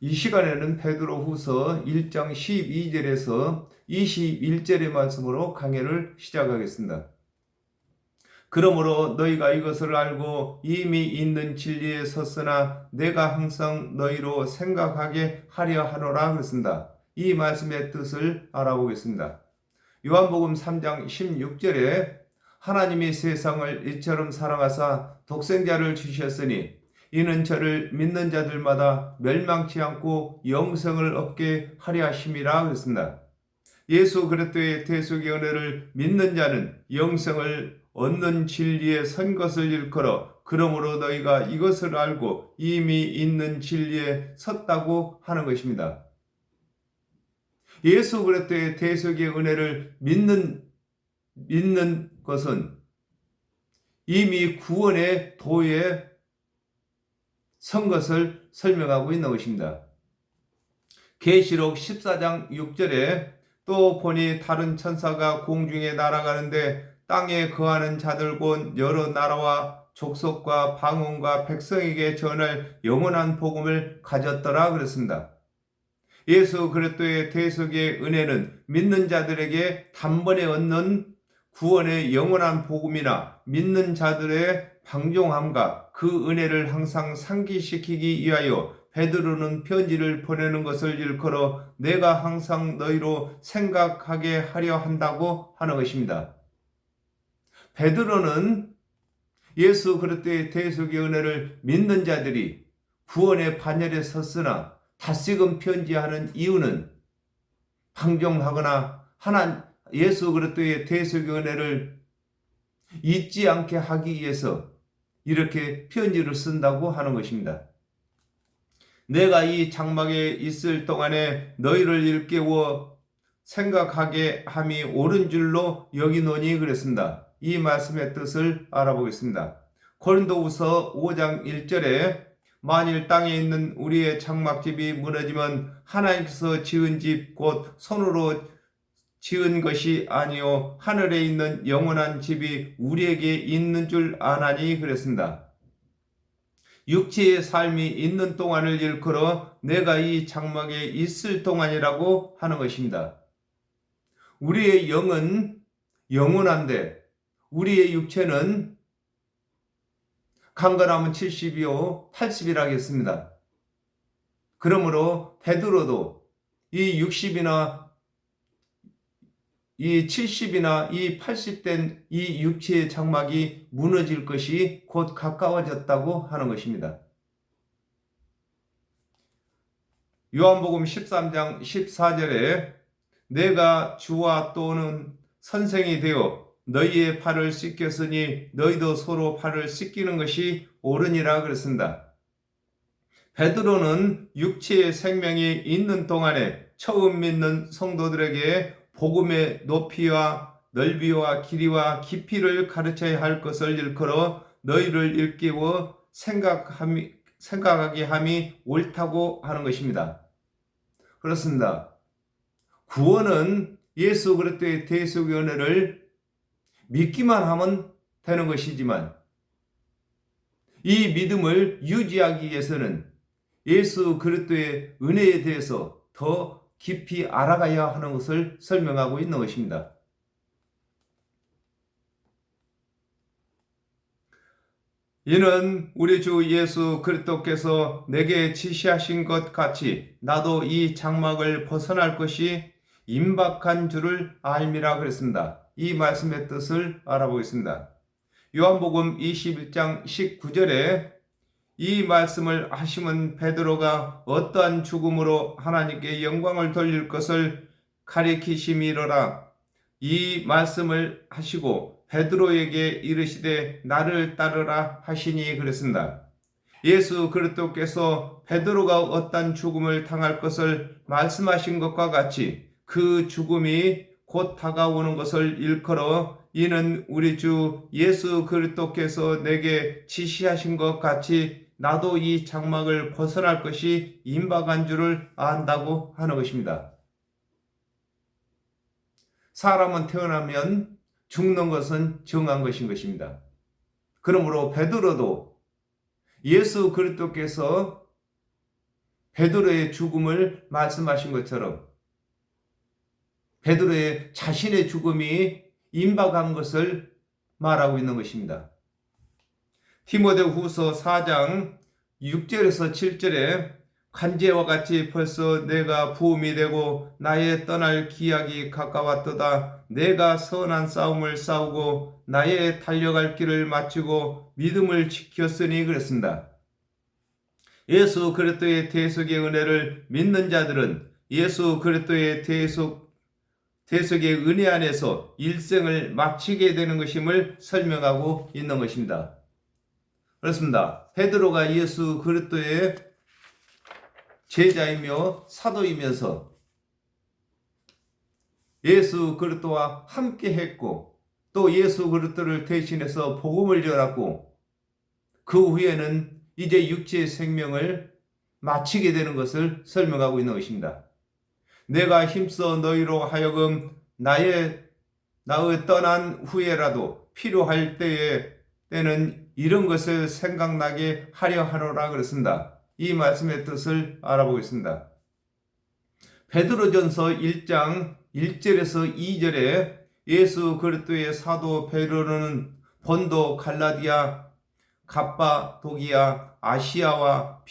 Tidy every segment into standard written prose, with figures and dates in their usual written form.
이 시간에는 베드로후서 1장 12절에서 21절의 말씀으로 강해를 시작하겠습니다. 그러므로 너희가 이것을 알고 이미 있는 진리에 섰으나 내가 항상 너희로 생각하게 하려 하노라 그랬습니다. 이 말씀의 뜻을 알아보겠습니다. 요한복음 3장 16절에 하나님이 세상을 이처럼 사랑하사 독생자를 주셨으니 이는 저를 믿는 자들마다 멸망치 않고 영생을 얻게 하려 하심이라 그랬습니다. 예수 그리스도의 대속의 은혜를 믿는 자는 영생을 얻는 진리에 선 것을 일컬어 그러므로 너희가 이것을 알고 이미 있는 진리에 섰다고 하는 것입니다. 예수 그리스도의 대속의 은혜를 믿는 것은 이미 구원의 도에 선 것을 설명하고 있는 것입니다. 계시록 14장 6절에 또 보니 다른 천사가 공중에 날아가는데 땅에 거하는 자들 곧 여러 나라와 족속과 방언과 백성에게 전할 영원한 복음을 가졌더라 그랬습니다. 예수 그리스도의 대속의 은혜는 믿는 자들에게 단번에 얻는 구원의 영원한 복음이나 믿는 자들의 방종함과 그 은혜를 항상 상기시키기 위하여 베드로는 편지를 보내는 것을 일컬어 내가 항상 너희로 생각하게 하려 한다고 하는 것입니다. 베드로는 예수 그리스도의 대속의 은혜를 믿는 자들이 구원의 반열에 섰으나 다시금 편지하는 이유는 방종하거나 예수 그리스도의 대속의 은혜를 잊지 않게 하기 위해서 이렇게 편지를 쓴다고 하는 것입니다. 내가 이 장막에 있을 동안에 너희를 일깨워 생각하게 함이 옳은 줄로 여기노니 그랬습니다. 이 말씀의 뜻을 알아보겠습니다. 고린도후서 5장 1절에 만일 땅에 있는 우리의 장막집이 무너지면 하나님께서 지은 집 곧 손으로 지은 것이 아니요 하늘에 있는 영원한 집이 우리에게 있는 줄 아나니 그랬습니다. 육체의 삶이 있는 동안을 일컬어 내가 이 장막에 있을 동안이라고 하는 것입니다. 우리의 영은 영원한데 우리의 육체는 강건하면 70이요 80이라겠습니다. 그러므로 베드로도 이 60이나 이 70이나 이 80된 이 육체의 장막이 무너질 것이 곧 가까워졌다고 하는 것입니다. 요한복음 13장 14절에 내가 주와 또는 선생이 되어 너희의 팔을 씻겼으니 너희도 서로 팔을 씻기는 것이 옳으니라 그랬습니다. 베드로는 육체의 생명이 있는 동안에 처음 믿는 성도들에게 복음의 높이와 넓이와 길이와 깊이를 가르쳐야 할 것을 일컬어 너희를 일깨워 생각하게 함이 옳다고 하는 것입니다. 그렇습니다. 구원은 예수 그리스도의 대속의 은혜를 믿기만 하면 되는 것이지만 이 믿음을 유지하기 위해서는 예수 그리스도의 은혜에 대해서 더 깊이 알아가야 하는 것을 설명하고 있는 것입니다. 이는 우리 주 예수 그리스도께서 내게 지시하신 것 같이 나도 이 장막을 벗어날 것이 임박한 줄을 알미라 그랬습니다. 이 말씀의 뜻을 알아보겠습니다. 요한복음 21장 19절에 이 말씀을 하심은 베드로가 어떠한 죽음으로 하나님께 영광을 돌릴 것을 가리키심이로라. 이 말씀을 하시고 베드로에게 이르시되 나를 따르라 하시니 그랬습니다. 예수 그리스도께서 베드로가 어떠한 죽음을 당할 것을 말씀하신 것과 같이 그 죽음이 곧 다가오는 것을 일컬어 이는 우리 주 예수 그리스도께서 내게 지시하신 것 같이 나도 이 장막을 벗어날 것이 임박한 줄을 안다고 하는 것입니다. 사람은 태어나면 죽는 것은 정한 것인 것입니다. 그러므로 베드로도 예수 그리스도께서 베드로의 죽음을 말씀하신 것처럼 베드로의 자신의 죽음이 임박한 것을 말하고 있는 것입니다. 디모데후서 4장 6절에서 7절에 간제와 같이 벌써 내가 부음이 되고 나의 떠날 기약이 가까웠도다. 내가 선한 싸움을 싸우고 나의 달려갈 길을 마치고 믿음을 지켰으니 그랬습니다. 예수 그리스도의 대속의 은혜를 믿는 자들은 예수 그리스도의 대속의 은혜 안에서 일생을 마치게 되는 것임을 설명하고 있는 것입니다. 그렇습니다. 베드로가 예수 그리스도의 제자이며 사도이면서 예수 그리스도와 함께 했고 또 예수 그리스도를 대신해서 복음을 전하고 그 후에는 이제 육체의 생명을 마치게 되는 것을 설명하고 있는 것입니다. 내가 힘써 너희로 하여금 나의 떠난 후에라도 필요할 때는 이런 것을 생각나게 하려 하노라 그랬습니다. 이 말씀의 뜻을 알아보겠습니다. 베드로전서 1장 1절에서 2절에 예수 그리스도의 사도 베드로는 본도, 갈라디아, 갑바도기아, 아시아와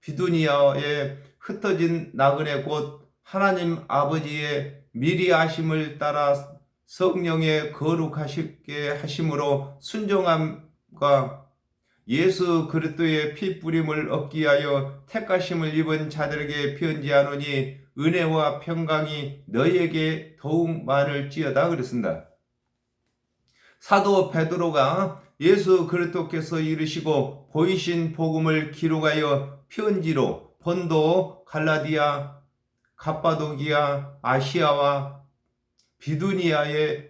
비두니아에 흩어진 나그네 곧 하나님 아버지의 미리 아심을 따라 성령의 거룩하시게 하심으로 순종함과 예수 그리스도의 피 뿌림을 얻기 위하여 택하심을 입은 자들에게 편지하노니 은혜와 평강이 너희에게 더욱 많을지어다 그랬습니다. 사도 베드로가 예수 그리스도께서 이르시고 보이신 복음을 기록하여 편지로 본도, 갈라디아, 갑바도기아, 아시아와 비두니아에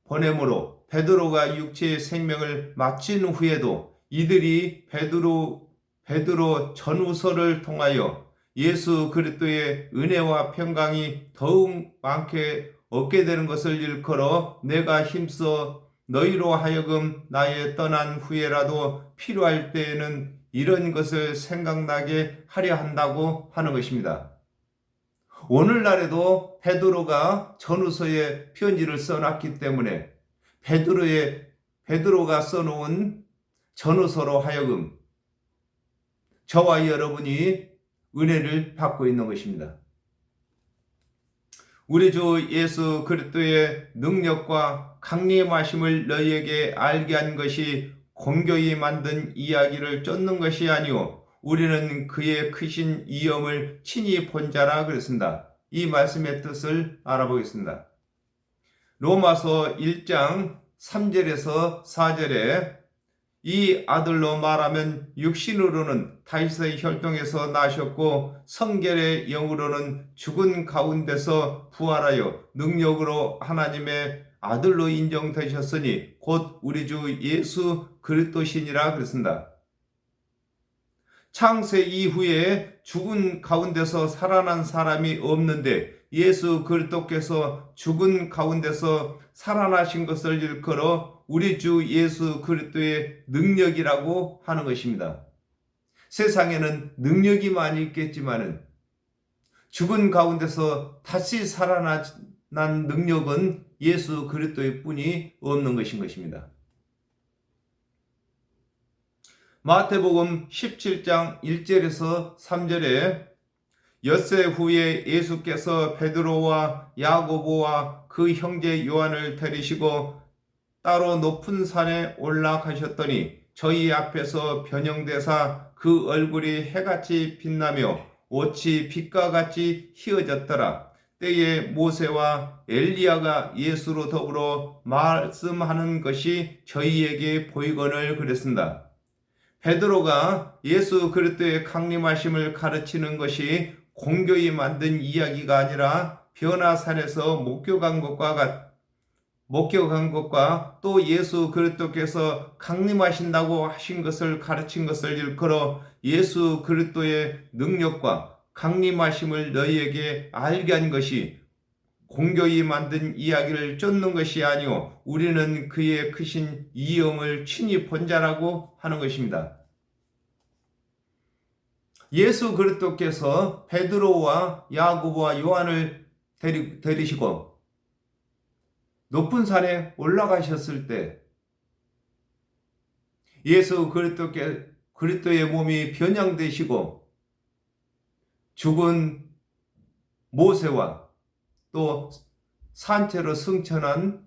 보내므로 베드로가 육체의 생명을 마친 후에도 이들이 베드로 전후서를 통하여 예수 그리스도의 은혜와 평강이 더욱 많게 얻게 되는 것을 일컬어 내가 힘써 너희로 하여금 나의 떠난 후에라도 필요할 때에는 이런 것을 생각나게 하려 한다고 하는 것입니다. 오늘날에도 베드로가 전후서에 편지를 써놨기 때문에 베드로가 써놓은 전후서로 하여금 저와 여러분이 은혜를 받고 있는 것입니다. 우리 주 예수 그리스도의 능력과 강림하심을 너희에게 알게 한 것이 공교히 만든 이야기를 쫓는 것이 아니오 우리는 그의 크신 이엄을 친히 본 자라 그랬습니다. 이 말씀의 뜻을 알아보겠습니다. 로마서 1장 3절에서 4절에 이 아들로 말하면 육신으로는 다윗의 혈통에서 나셨고 성결의 영으로는 죽은 가운데서 부활하여 능력으로 하나님의 아들로 인정되셨으니 곧 우리 주 예수 그리스도시니라 그랬습니다. 창세 이후에 죽은 가운데서 살아난 사람이 없는데 예수 그리스도께서 죽은 가운데서 살아나신 것을 일컬어 우리 주 예수 그리스도의 능력이라고 하는 것입니다. 세상에는 능력이 많이 있겠지만은 죽은 가운데서 다시 살아난 능력은 예수 그리스도의 뿐이 없는 것인 것입니다. 마태복음 17장 1절에서 3절에 엿새 후에 예수께서 베드로와 야고보와 그 형제 요한을 데리시고 따로 높은 산에 올라가셨더니 저희 앞에서 변형되사 그 얼굴이 해같이 빛나며 옷이 빛과 같이 희어졌더라. 때에 모세와 엘리야가 예수로 더불어 말씀하는 것이 저희에게 보이거늘 그랬습니다. 베드로가 예수 그리스도의 강림하심을 가르치는 것이 공교히 만든 이야기가 아니라 변화산에서 목격한 것과 또 예수 그리스도께서 강림하신다고 하신 것을 가르친 것을 일컬어 예수 그리스도의 능력과 강림하심을 너희에게 알게 한 것이 공교히 만든 이야기를 쫓는 것이 아니오 우리는 그의 크신 이엄을 친히 본 자라고 하는 것입니다. 예수 그리스도께서 베드로와 야고보와 요한을 데리시고 높은 산에 올라가셨을 때 예수 그리스도의 몸이 변형되시고 죽은 모세와 또 산채로 승천한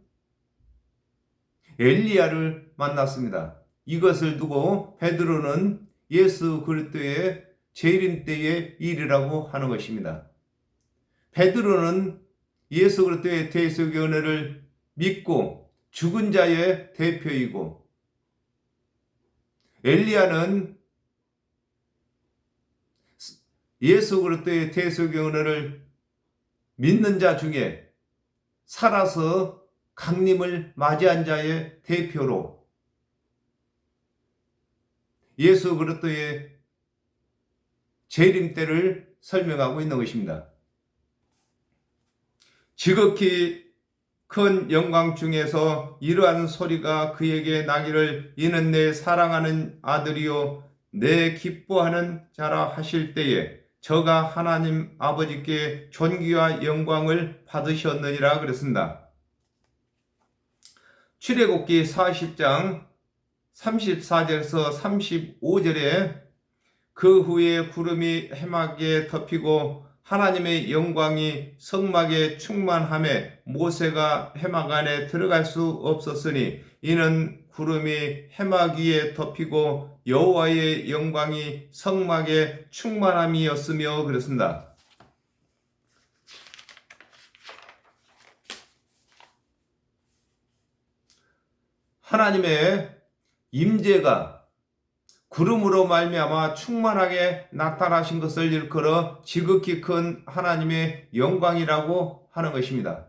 엘리야를 만났습니다. 이것을 두고 베드로는 예수 그리스도의 재림 때의 일이라고 하는 것입니다. 베드로는 예수 그리스도의 대속의 은혜를 믿고 죽은 자의 대표이고, 엘리야는 예수 그리스도의 대속의 은혜를 믿는 자 중에 살아서 강림을 맞이한 자의 대표로 예수 그리스도의 재림 때를 설명하고 있는 것입니다. 지극히 큰 영광 중에서 이러한 소리가 그에게 나기를, 이는 내 사랑하는 아들이요 내 기뻐하는 자라 하실 때에 저가 하나님 아버지께 존귀와 영광을 받으셨느니라 그랬습니다. 출애굽기 40장 34절에서 35절에 그 후에 구름이 해막에 덮이고 하나님의 영광이 성막에 충만하매 모세가 해막 안에 들어갈 수 없었으니 이는 구름이 해막 위에 덮이고 여호와의 영광이 성막에 충만함이었으며 그랬습니다. 하나님의 임재가 구름으로 말미암아 충만하게 나타나신 것을 일컬어 지극히 큰 하나님의 영광이라고 하는 것입니다.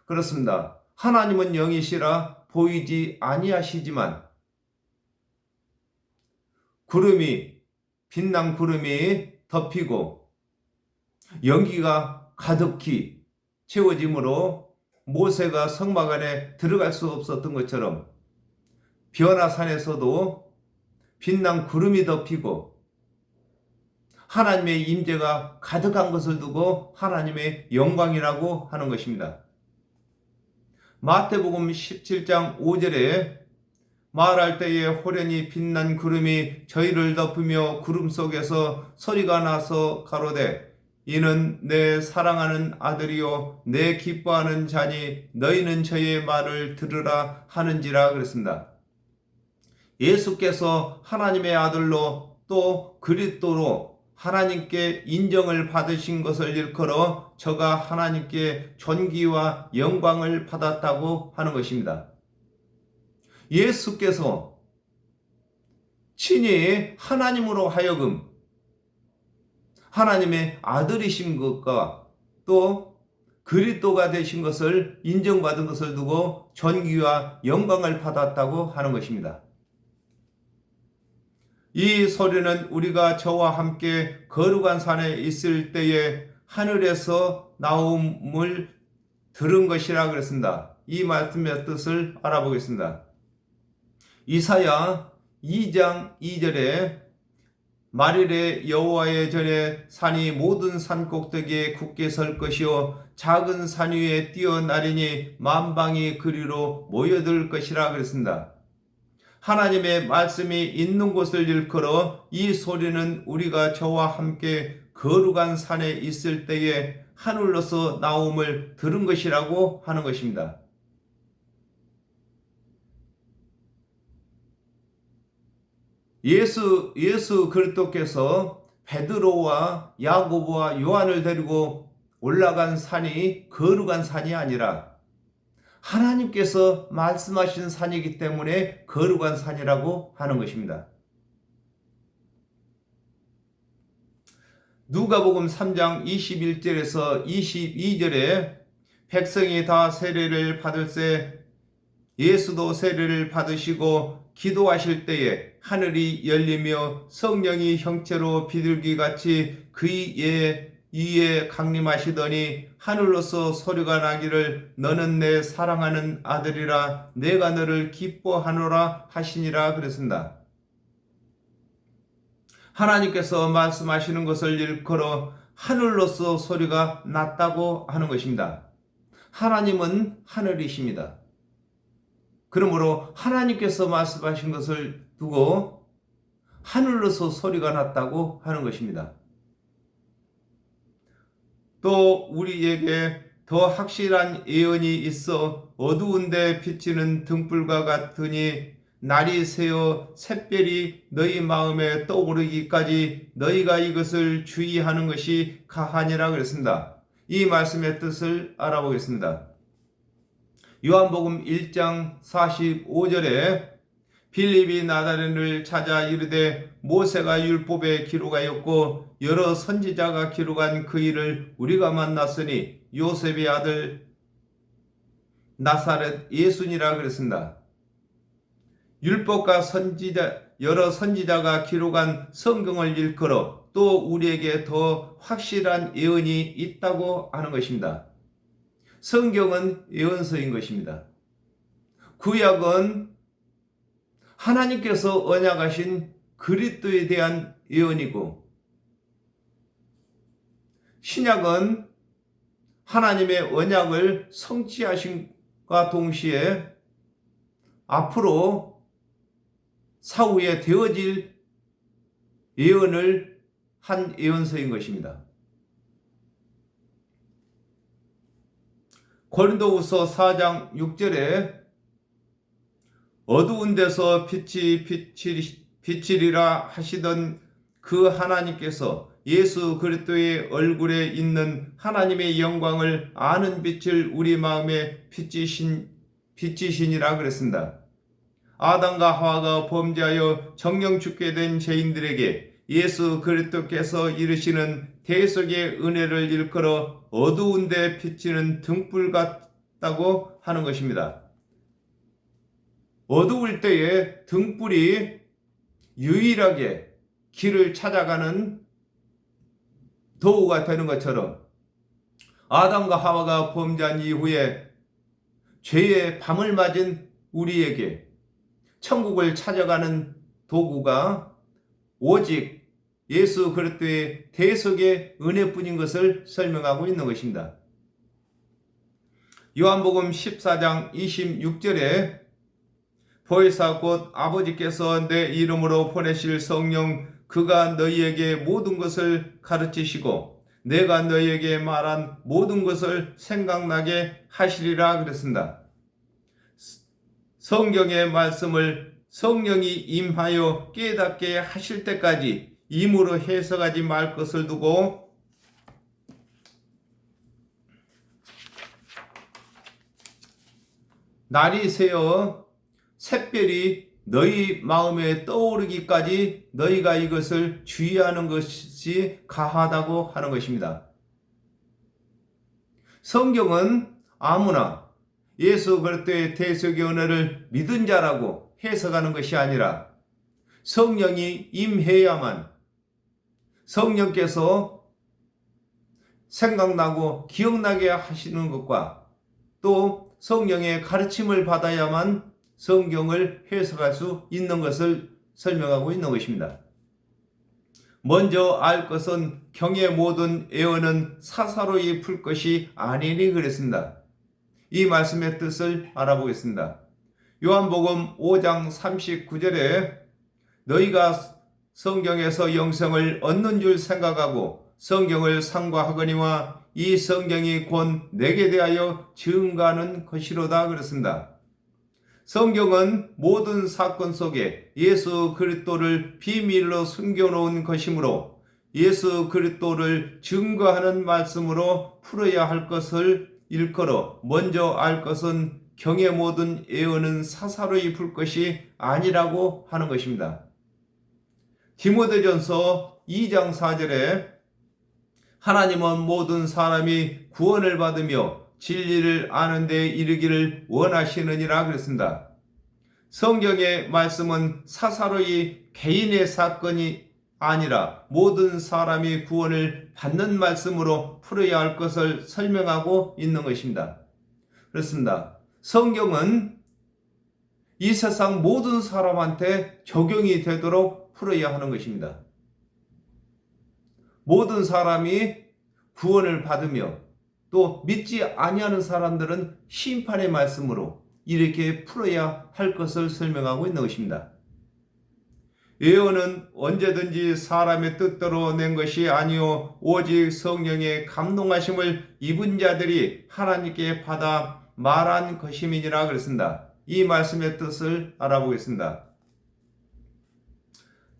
그렇습니다. 하나님은 영이시라 보이지 아니하시지만 빛난 구름이 덮이고 연기가 가득히 채워지므로 모세가 성막 안에 들어갈 수 없었던 것처럼 변화산에서도 빛난 구름이 덮이고 하나님의 임재가 가득한 것을 두고 하나님의 영광이라고 하는 것입니다. 마태복음 17장 5절에 말할 때에 호련히 빛난 구름이 저희를 덮으며 구름 속에서 소리가 나서 가로되 이는 내 사랑하는 아들이요 내 기뻐하는 자니 너희는 저의 말을 들으라 하는지라 그랬습니다. 예수께서 하나님의 아들로 또 그리스도로 하나님께 인정을 받으신 것을 일컬어 저가 하나님께 존귀와 영광을 받았다고 하는 것입니다. 예수께서 친히 하나님으로 하여금 하나님의 아들이신 것과 또 그리스도가 되신 것을 인정받은 것을 두고 존귀와 영광을 받았다고 하는 것입니다. 이 소리는 우리가 저와 함께 거룩한 산에 있을 때에 하늘에서 나옴을 들은 것이라 그랬습니다. 이 말씀의 뜻을 알아보겠습니다. 이사야 2장 2절에 말일에 여호와의 전에 산이 모든 산 꼭대기에 굳게 설 것이요 작은 산 위에 뛰어나리니 만방이 그리로 모여들 것이라 그랬습니다. 하나님의 말씀이 있는 곳을 일컬어 이 소리는 우리가 저와 함께 거룩한 산에 있을 때에 하늘로서 나옴을 들은 것이라고 하는 것입니다. 예수 그리스도께서 베드로와 야고보와 요한을 데리고 올라간 산이 거룩한 산이 아니라 하나님께서 말씀하신 산이기 때문에 거룩한 산이라고 하는 것입니다. 누가복음 3장 21절에서 22절에 백성이 다 세례를 받을새 예수도 세례를 받으시고 기도하실 때에 하늘이 열리며 성령이 형체로 비둘기같이 그의 위에 강림하시더니 하늘로서 소리가 나기를 너는 내 사랑하는 아들이라 내가 너를 기뻐하노라 하시니라 그랬습니다. 하나님께서 말씀하시는 것을 일컬어 하늘로서 소리가 났다고 하는 것입니다. 하나님은 하늘이십니다. 그러므로 하나님께서 말씀하신 것을 두고 하늘로서 소리가 났다고 하는 것입니다. 또 우리에게 더 확실한 예언이 있어 어두운데 비치는 등불과 같으니 날이 새어 샛별이 너희 마음에 떠오르기까지 너희가 이것을 주의하는 것이 가하니라 그랬습니다. 이 말씀의 뜻을 알아보겠습니다. 요한복음 1장 45절에 빌립이 나다렛을 찾아 이르되 모세가 율법에 기록하였고 여러 선지자가 기록한 그 일을 우리가 만났으니 요셉의 아들 나사렛 예수니라 그랬습니다. 율법과 여러 선지자가 기록한 성경을 일컬어 또 우리에게 더 확실한 예언이 있다고 하는 것입니다. 성경은 예언서인 것입니다. 구약은 하나님께서 언약하신 그리스도에 대한 예언이고, 신약은 하나님의 언약을 성취하심과 동시에 앞으로 사후에 되어질 예언을 한 예언서인 것입니다. 고린도후서 4장 6절에 어두운 데서 빛이 비치리라 하시던 그 하나님께서 예수 그리스도의 얼굴에 있는 하나님의 영광을 아는 빛을 우리 마음에 비치시니라 그랬습니다. 아담과 하와가 범죄하여 정령 죽게 된 죄인들에게 예수 그리스도께서 이르시는 대속의 은혜를 일컬어 어두운 데 비치는 등불 같다고 하는 것입니다. 어두울 때에 등불이 유일하게 길을 찾아가는 도구가 되는 것처럼 아담과 하와가 범죄한 이후에 죄의 밤을 맞은 우리에게 천국을 찾아가는 도구가 오직 예수 그리스도의 대속의 은혜뿐인 것을 설명하고 있는 것입니다. 요한복음 14장 26절에 보혜사 곧 아버지께서 내 이름으로 보내실 성령 그가 너희에게 모든 것을 가르치시고 내가 너희에게 말한 모든 것을 생각나게 하시리라 그랬습니다. 성경의 말씀을 성령이 임하여 깨닫게 하실 때까지 임으로 해석하지 말 것을 두고 날이 새어 샛별이 너희 마음에 떠오르기까지 너희가 이것을 주의하는 것이 가하다고 하는 것입니다. 성경은 아무나 예수 그리스도의 대속의 은혜를 믿은 자라고 해석하는 것이 아니라 성령이 임해야만 성령께서 생각나고 기억나게 하시는 것과 또 성령의 가르침을 받아야만 성경을 해석할 수 있는 것을 설명하고 있는 것입니다. 먼저 알 것은 경의 모든 애언은 사사로이 풀 것이 아니니 그랬습니다. 이 말씀의 뜻을 알아보겠습니다. 요한복음 5장 39절에 너희가 성경에서 영생을 얻는 줄 생각하고 성경을 상고하거니와 이 성경이 곧 내게 대하여 증거하는 것이로다 그랬습니다. 성경은 모든 사건 속에 예수 그리스도를 비밀로 숨겨놓은 것이므로 예수 그리스도를 증거하는 말씀으로 풀어야 할 것을 일컬어 먼저 알 것은 경의 모든 예언은 사사로이 풀 것이 아니라고 하는 것입니다. 디모데전서 2장 4절에 하나님은 모든 사람이 구원을 받으며 진리를 아는 데 이르기를 원하시느니라 그랬습니다. 성경의 말씀은 사사로이 개인의 사건이 아니라 모든 사람이 구원을 받는 말씀으로 풀어야 할 것을 설명하고 있는 것입니다. 그렇습니다. 성경은 이 세상 모든 사람한테 적용이 되도록 풀어야 하는 것입니다. 모든 사람이 구원을 받으며 또 믿지 아니하는 사람들은 심판의 말씀으로 이렇게 풀어야 할 것을 설명하고 있는 것입니다. 예언은 언제든지 사람의 뜻대로 낸 것이 아니요 오직 성령의 감동하심을 입은 자들이 하나님께 받아 말한 것임이니라 그랬습니다. 이 말씀의 뜻을 알아보겠습니다.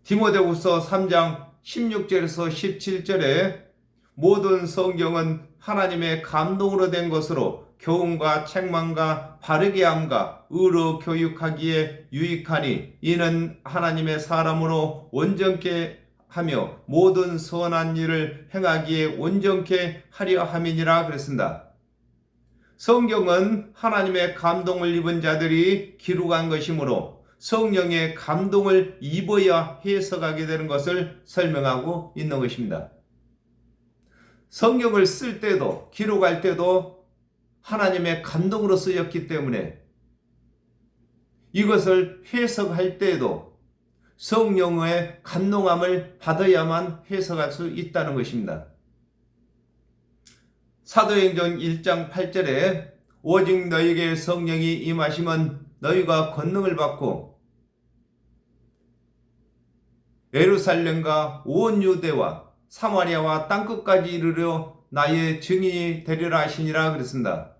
디모데후서 3장 16절에서 17절에 모든 성경은 하나님의 감동으로 된 것으로 교훈과 책망과 바르게 함과 의로 교육하기에 유익하니 이는 하나님의 사람으로 온전케 하며 모든 선한 일을 행하기에 온전케 하려 함이니라 그랬습니다. 성경은 하나님의 감동을 입은 자들이 기록한 것이므로 성령의 감동을 입어야 해석하게 되는 것을 설명하고 있는 것입니다. 성경을 쓸 때도 기록할 때도 하나님의 감동으로 쓰였기 때문에 이것을 해석할 때에도 성령의 감동함을 받아야만 해석할 수 있다는 것입니다. 사도행전 1장 8절에 오직 너희에게 성령이 임하시면 너희가 권능을 받고 예루살렘과 온 유대와 사마리아와 땅끝까지 이르러 나의 증인이 되리라 하시니라 그랬습니다.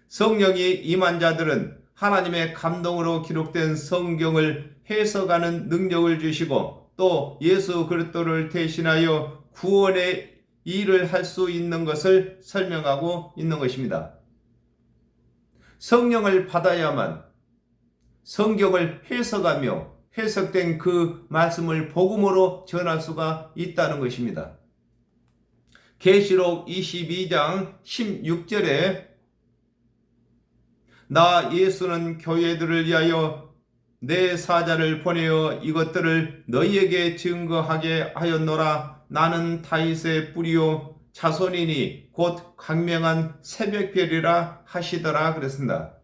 성령이 임한 자들은 하나님의 감동으로 기록된 성경을 해석하는 능력을 주시고 또 예수 그리스도를 대신하여 구원의 일을 할 수 있는 것을 설명하고 있는 것입니다. 성령을 받아야만 성경을 해석하며 해석된 그 말씀을 복음으로 전할 수가 있다는 것입니다. 계시록 22장 16절에 나 예수는 교회들을 위하여 내 사자를 보내어 이것들을 너희에게 증거하게 하였노라. 나는 다윗의 뿌리요 자손이니 곧 광명한 새벽별이라 하시더라 그랬습니다.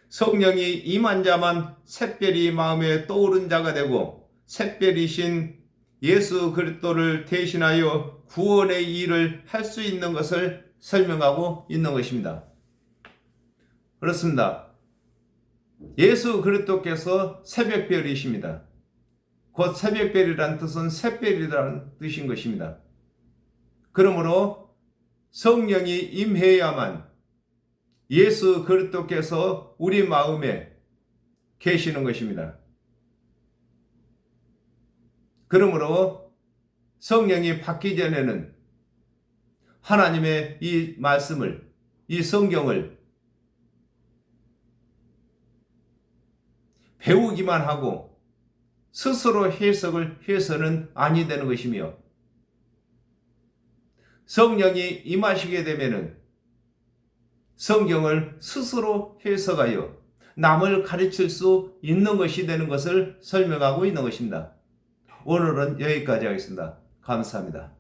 성령이 임한 자만 샛별이 마음에 떠오른 자가 되고 샛별이신 예수 그리스도를 대신하여 구원의 일을 할 수 있는 것을 설명하고 있는 것입니다. 그렇습니다. 예수 그리스도께서 새벽별이십니다. 곧 새벽별이라는 뜻은 샛별이라는 뜻인 것입니다. 그러므로 성령이 임해야만 예수 그리스도께서 우리 마음에 계시는 것입니다. 그러므로 성령이 받기 전에는 하나님의 이 말씀을, 이 성경을 배우기만 하고 스스로 해석을 해서는 아니 되는 것이며 성령이 임하시게 되면은 성경을 스스로 해석하여 남을 가르칠 수 있는 것이 되는 것을 설명하고 있는 것입니다. 오늘은 여기까지 하겠습니다. 감사합니다.